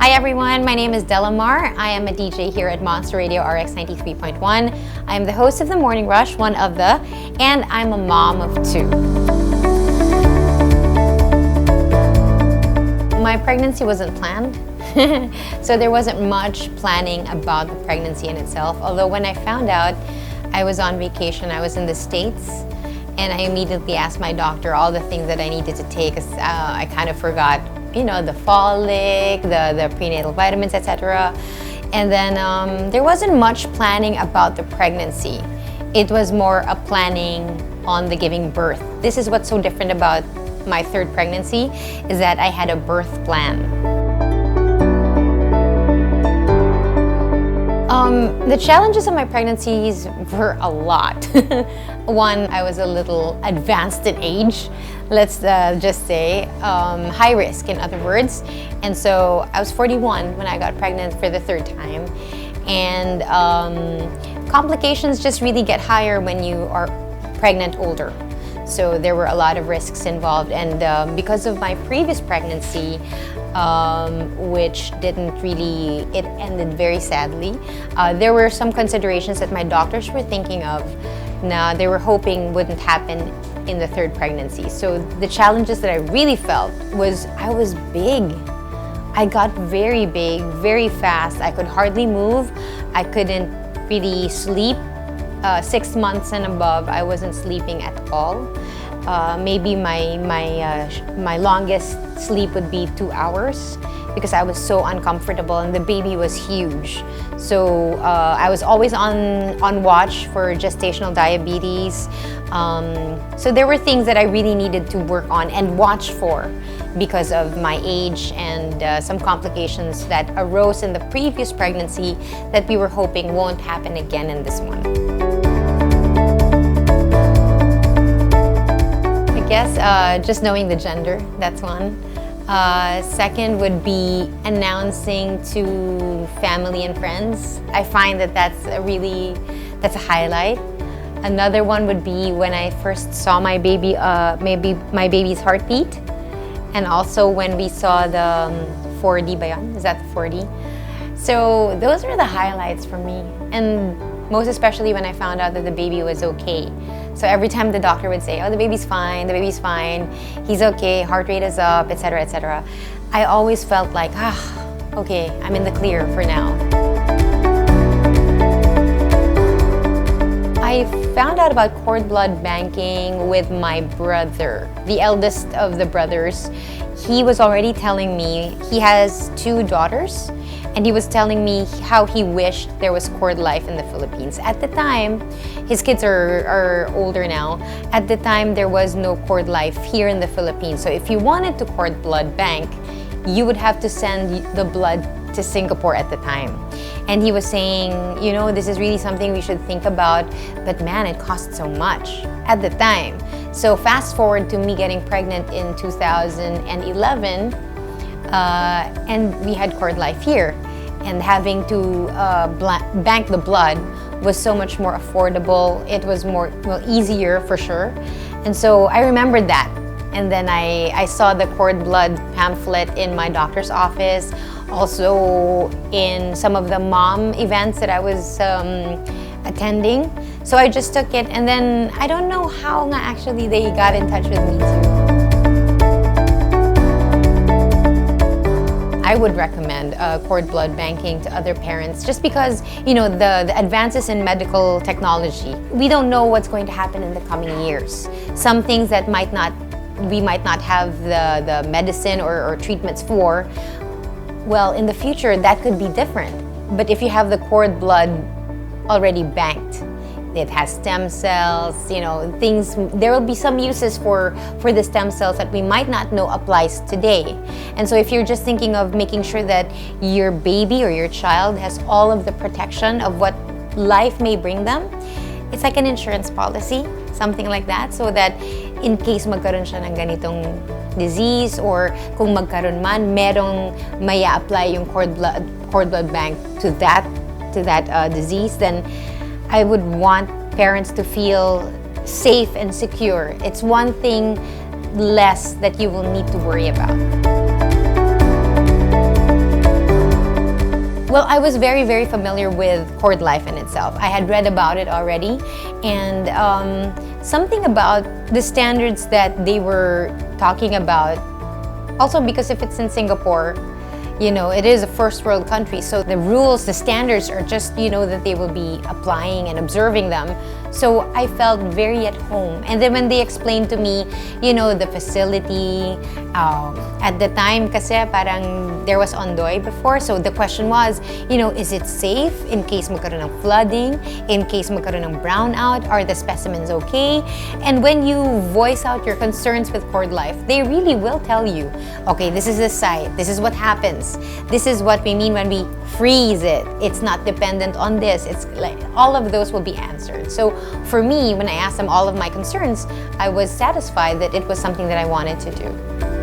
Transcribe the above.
Hi everyone, my name is Delamar. I am a DJ here at Monster Radio RX 93.1. I am the host of The Morning Rush, and I'm a mom of two. My pregnancy wasn't planned, so there wasn't much planning about the pregnancy in itself. Although when I found out, I was on vacation, I was in the States, and I immediately asked my doctor all the things that I needed to take, because I kind of forgot, the folic, the prenatal vitamins, etc. And then there wasn't much planning about the pregnancy. It was more a planning on the giving birth. This is what's so different about my third pregnancy, is that I had a birth plan. The challenges of my pregnancies were a lot. One, I was a little advanced in age, let's just say, high risk in other words. And so I was 41 when I got pregnant for the third time. And complications just really get higher when you are pregnant older. So there were a lot of risks involved. And because of my previous pregnancy, which it ended very sadly. There were some considerations that my doctors were thinking of. Now they were hoping wouldn't happen in the third pregnancy. So the challenges that I really felt was I was big. I got very big, very fast. I could hardly move. I couldn't really sleep. 6 months and above, I wasn't sleeping at all. Maybe my longest sleep would be 2 hours because I was so uncomfortable and the baby was huge. So I was always on watch for gestational diabetes. So there were things that I really needed to work on and watch for because of my age and some complications that arose in the previous pregnancy that we were hoping won't happen again in this one. I guess just knowing the gender, that's one. Second would be announcing to family and friends. I find that that's a highlight. Another one would be when I first saw my baby, maybe my baby's heartbeat, and also when we saw the 4D ba yun? Is that the 4D? So those are the highlights for me, and most especially when I found out that the baby was okay. So every time the doctor would say, oh, the baby's fine, he's okay, heart rate is up, etc., etc., I always felt like, okay, I'm in the clear for now. I found out about cord blood banking with my brother, the eldest of the brothers. He was already telling me, he has 2 daughters, and he was telling me how he wished there was Cordlife in the Philippines. At the time, his kids are older now. At the time, there was no Cordlife here in the Philippines. So if you wanted to cord blood bank, you would have to send the blood to Singapore at the time. And he was saying, this is really something we should think about, but man, it costs so much at the time. So fast forward to me getting pregnant in 2011, and we had Cordlife here. And having to bank the blood was so much more affordable. It was easier for sure. And so I remembered that. And then I saw the cord blood pamphlet in my doctor's office, also in some of the mom events that I was attending. So I just took it, and then I don't know how actually they got in touch with me too. I would recommend cord blood banking to other parents just because, the advances in medical technology. We don't know what's going to happen in the coming years. Some things that we might not have the medicine or treatments for, well, in the future, that could be different. But if you have the cord blood already banked, it has stem cells, things, there will be some uses for the stem cells that we might not know applies today. And so if you're just thinking of making sure that your baby or your child has all of the protection of what life may bring them, it's like an insurance policy, something like that, so that in case magkaroon siya ng ganitong disease or kung magkaroon man, merong maya apply yung cord blood bank to that disease, then I would want parents to feel safe and secure. It's one thing less that you will need to worry about. Well, I was very, very familiar with Cordlife in itself. I had read about it already, and something about the standards that they were talking about. Also, because if it's in Singapore, you know, it is a first world country, so the rules, the standards are just, you know, that they will be applying and observing them. So I felt very at home. And then when they explained to me, you know, the facility, at the time kasi parang there was Ondoy before, so the question was, you know, is it safe in case magkaroon ng flooding, in case magkaroon ng brownout, are the specimens okay? And when you voice out your concerns with Cordlife, they really will tell you, okay, this is the site, this is what happens, this is what we mean when we freeze it, it's not dependent on this, it's like all of those will be answered. So for me, when I asked them all of my concerns, I was satisfied that it was something that I wanted to do.